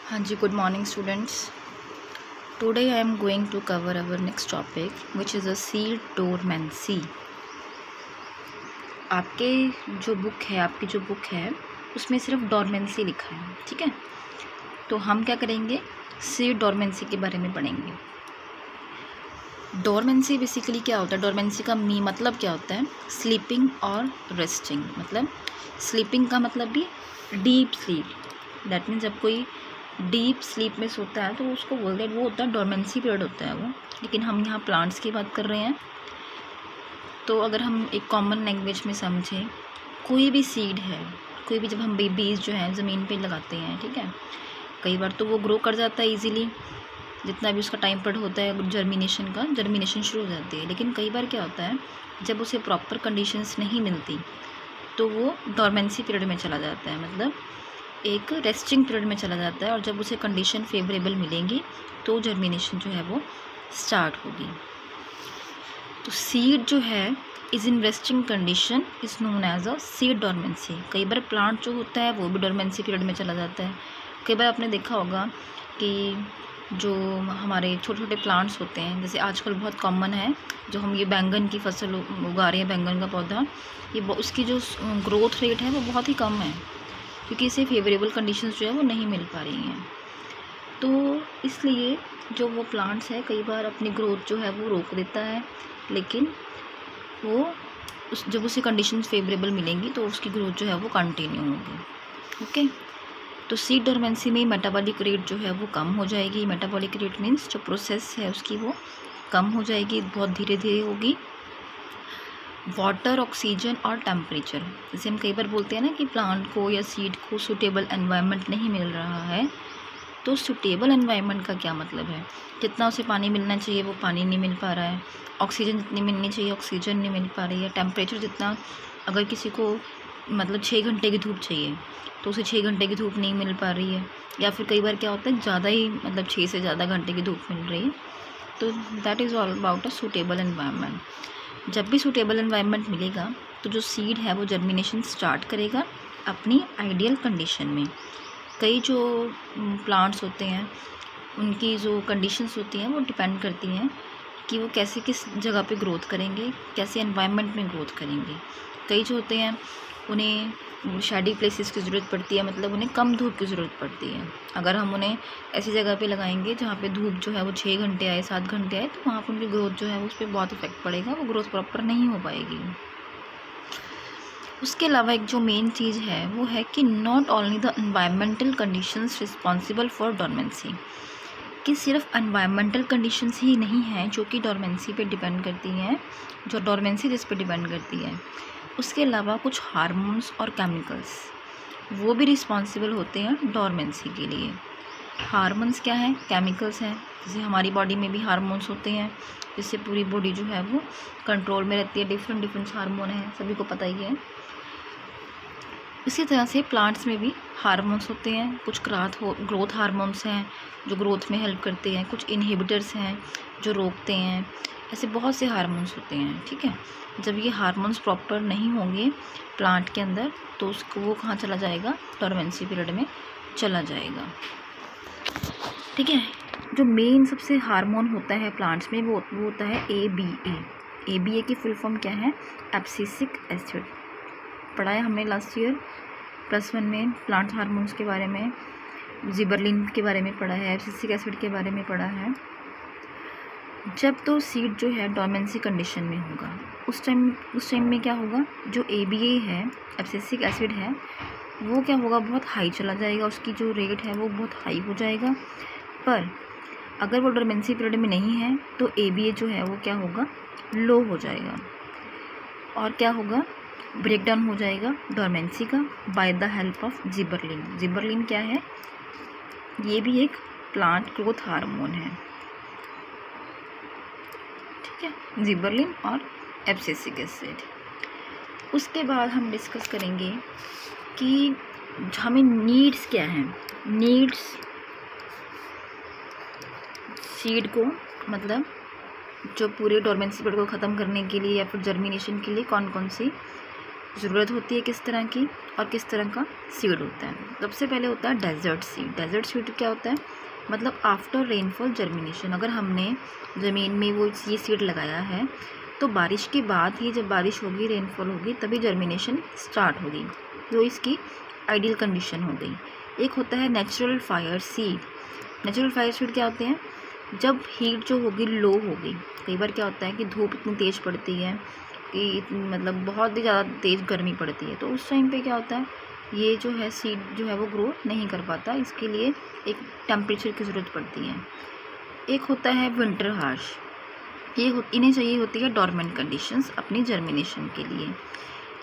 हाँ जी, good morning students. Today I am going to cover our next topic which is a seed dormancy. आपकी जो book है उसमें सिर्फ डोरमेंसी लिखा है, ठीक है। तो हम क्या करेंगे, सीड डोरमेंसी के बारे में पढ़ेंगे। डोरमेंसी बेसिकली क्या होता है, डोरमेंसी का मतलब क्या होता है, स्लीपिंग और रेस्टिंग। मतलब स्लीपिंग का मतलब भी डीप स्लीप, दैट मीन्स जब कोई डीप स्लीप में सोता है तो उसको बोलते हैं, वो होता है डोरमेंसी पीरियड होता है वो। लेकिन हम यहाँ प्लांट्स की बात कर रहे हैं, तो अगर हम एक कॉमन लैंग्वेज में समझें, कोई भी सीड है, कोई भी, जब हम बीज जो है ज़मीन पे लगाते हैं, ठीक है, कई बार तो वो ग्रो कर जाता है ईजीली, जितना भी उसका टाइम पीरियड होता है जर्मिनेशन शुरू हो जाती है। लेकिन कई बार क्या होता है, जब उसे प्रॉपर कंडीशंस नहीं मिलती तो वो डोरमेंसी पीरियड में चला जाता है, मतलब एक रेस्टिंग पीरियड में चला जाता है। और जब उसे कंडीशन फेवरेबल मिलेंगी तो जर्मिनेशन जो है वो स्टार्ट होगी। तो सीड जो है is in resting condition is known as a seed dormancy. कई बार प्लांट जो होता है वो भी डोरमेंसी पीरियड में चला जाता है। कई बार आपने देखा होगा कि जो हमारे छोटे छोटे प्लांट्स होते हैं, जैसे आजकल बहुत कॉमन है, जो हम ये बैंगन की फसल उगा रहे हैं, बैंगन का पौधा, ये उसकी जो ग्रोथ रेट है वो बहुत ही कम है, क्योंकि इसे फेवरेबल कंडीशंस जो है वो नहीं मिल पा रही हैं। तो इसलिए जो वो प्लांट्स है कई बार अपनी ग्रोथ जो है वो रोक देता है, लेकिन वो जब उसे कंडीशंस फेवरेबल मिलेंगी तो उसकी ग्रोथ जो है वो कंटिन्यू होगी। ओके, तो सीड डोरमेंसी में मेटाबॉलिक रेट जो है वो कम हो जाएगी। मेटाबॉलिक रेट मीन्स जो प्रोसेस है उसकी वो कम हो जाएगी, बहुत धीरे धीरे होगी। वाटर, ऑक्सीजन और टेम्परेचर, जैसे हम कई बार बोलते हैं ना कि प्लांट को या सीड को सूटेबल एनवायरनमेंट नहीं मिल रहा है, तो सूटेबल एनवायरनमेंट का क्या मतलब है, जितना उसे पानी मिलना चाहिए वो पानी नहीं मिल पा रहा है, ऑक्सीजन जितनी मिलनी चाहिए ऑक्सीजन नहीं मिल पा रही है, टेम्परेचर जितना, अगर किसी को मतलब 6 घंटे की धूप चाहिए तो उसे 6 घंटे की धूप नहीं मिल पा रही है, या फिर कई बार क्या होता है ज़्यादा ही, मतलब 6 से ज़्यादा घंटे की धूप मिल रही है। तो that is all about a suitable environment. जब भी सूटेबल एनवायरनमेंट मिलेगा तो जो सीड है वो जर्मिनेशन स्टार्ट करेगा अपनी आइडियल कंडीशन में। कई जो प्लांट्स होते हैं उनकी जो कंडीशंस होती हैं वो डिपेंड करती हैं कि वो कैसे, किस जगह पे ग्रोथ करेंगे, कैसे एनवायरनमेंट में ग्रोथ करेंगे। कई जो होते हैं उन्हें शैडी प्लेसेस की ज़रूरत पड़ती है, मतलब उन्हें कम धूप की ज़रूरत पड़ती है। अगर हम उन्हें ऐसी जगह पे लगाएंगे जहाँ पे धूप जो है वो 6 घंटे आए, 7 घंटे आए, तो वहाँ पर उनकी ग्रोथ जो है उस पर बहुत इफेक्ट पड़ेगा, वो ग्रोथ प्रॉपर नहीं हो पाएगी। उसके अलावा एक जो मेन चीज़ है वो है कि not only the environmental conditions responsible for dormancy, कि सिर्फ एनवायरमेंटल कंडीशंस ही नहीं हैं जो कि डोरमेंसी पे डिपेंड करती हैं, जो डोरमेंसी जिस पे डिपेंड करती है, उसके अलावा कुछ हार्मोन्स और केमिकल्स वो भी रिस्पॉन्सिबल होते हैं डोरमेंसी के लिए। हार्मोन्स क्या हैं, केमिकल्स हैं, जैसे हमारी बॉडी में भी हार्मोन्स होते हैं, जिससे पूरी बॉडी जो है वो कंट्रोल में रहती है। डिफरेंट हार्मोन हैं, सभी को पता ही है। इसी तरह से प्लांट्स में भी हार्मोन्स होते हैं, कुछ ग्रोथ हार्मोन्स हैं जो ग्रोथ में हेल्प करते हैं, कुछ इनहिबिटर्स हैं जो रोकते हैं, ऐसे बहुत से हार्मोन्स होते हैं, ठीक है। जब ये हार्मोन्स प्रॉपर नहीं होंगे प्लांट के अंदर तो उसको वो कहाँ चला जाएगा, डोरमेंसी पीरियड में चला जाएगा, ठीक है। जो मेन सबसे हार्मोन होता है प्लांट्स में वो होता है ABA। ABA की फुल फॉर्म क्या है, एब्सिसिक एसिड। पढ़ा है हमने लास्ट ईयर +1 में प्लांट हार्मोन्स के बारे में, जिबरलिन के बारे में पढ़ा है, एब्सिसिक एसिड के बारे में पढ़ा है। जब तो सीड जो है डोरमेंसी कंडीशन में होगा उस टाइम में क्या होगा, जो ABA है, एब्सिसिक एसिड है, वो क्या होगा, बहुत हाई चला जाएगा, उसकी जो रेट है वो बहुत हाई हो जाएगा। पर अगर वो डोरमेंसी पीरियड में नहीं है तो ABA जो है वो क्या होगा, लो हो जाएगा, और क्या होगा, ब्रेकडाउन हो जाएगा डोरमेंसी का by the help of gibberellin. Gibberellin क्या है, ये भी एक प्लांट ग्रोथ हार्मोन है, ठीक है, जिबरलिन और एब्सिसिक एसिड। उसके बाद हम डिस्कस करेंगे कि हमें नीड्स क्या हैं। नीड्स सीड को, मतलब जो पूरे डोरमेंसी पीरियड को ख़त्म करने के लिए या फिर जर्मिनेशन के लिए कौन कौन सी ज़रूरत होती है किस तरह की और किस तरह का सीड होता है। सबसे पहले होता है डेजर्ट सीड। डेजर्ट सीड क्या होता है, मतलब आफ्टर रेनफॉल जर्मिनेशन। अगर हमने ज़मीन में वो ये सीड लगाया है तो बारिश के बाद ही, जब बारिश होगी, रेनफॉल होगी, तभी जर्मिनेशन स्टार्ट होगी, तो इसकी आइडियल कंडीशन हो गई। एक होता है natural fire seed. Natural fire seed क्या होते हैं, जब हीट जो होगी लो होगी, कई बार क्या होता है कि धूप इतनी तेज़ पड़ती है कि मतलब बहुत ही ज़्यादा तेज़ गर्मी पड़ती है, तो उस टाइम पे क्या होता है, ये जो है सीड जो है वो ग्रो नहीं कर पाता, इसके लिए एक टेम्परेचर की ज़रूरत पड़ती है। एक होता है विंटर हार्श। इन्हें चाहिए होती है डॉर्मेंट कंडीशंस अपनी जर्मिनेशन के लिए।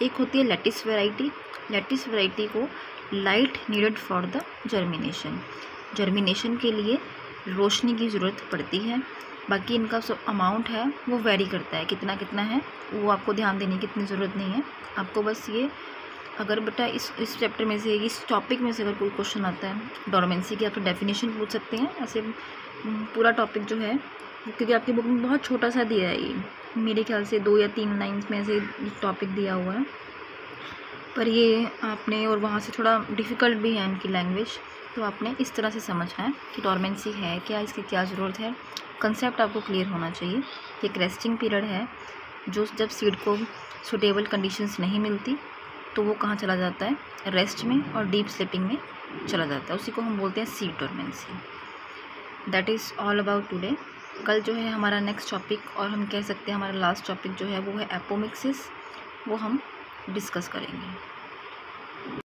एक होती है लेटिस वैरायटी। लेटिस वैरायटी को light needed for the germination. Germination के लिए रोशनी की ज़रूरत पड़ती है। बाकी इनका जो अमाउंट है वो वेरी करता है, कितना कितना है वो आपको ध्यान देने की इतनी ज़रूरत नहीं है। आपको बस ये, अगर बेटा इस चैप्टर में से, इस टॉपिक में से अगर कोई क्वेश्चन आता है डॉर्मेंसी की, आप तो डेफिनेशन पूछ सकते हैं। ऐसे पूरा टॉपिक जो है, क्योंकि आपकी बुक में बहुत छोटा सा दिया है, ये मेरे ख्याल से 2 या 3 लाइन्स में से टॉपिक दिया हुआ है, पर ये आपने, और वहाँ से थोड़ा डिफ़िकल्ट भी है इनकी लैंग्वेज, तो आपने इस तरह से समझना है कि डॉर्मेंसी है क्या, इसकी क्या ज़रूरत है। कंसेप्ट आपको क्लियर होना चाहिए कि एक रेस्टिंग पीरियड है, जो जब सीड को सूटेबल कंडीशंस नहीं मिलती तो वो कहाँ चला जाता है, रेस्ट में और डीप स्लीपिंग में चला जाता है, उसी को हम बोलते हैं seed dormancy. That is all about today. कल जो है हमारा नेक्स्ट टॉपिक, और हम कह सकते हैं हमारा लास्ट टॉपिक जो है वो है एपोमिक्सिस, वो हम डिस्कस करेंगे।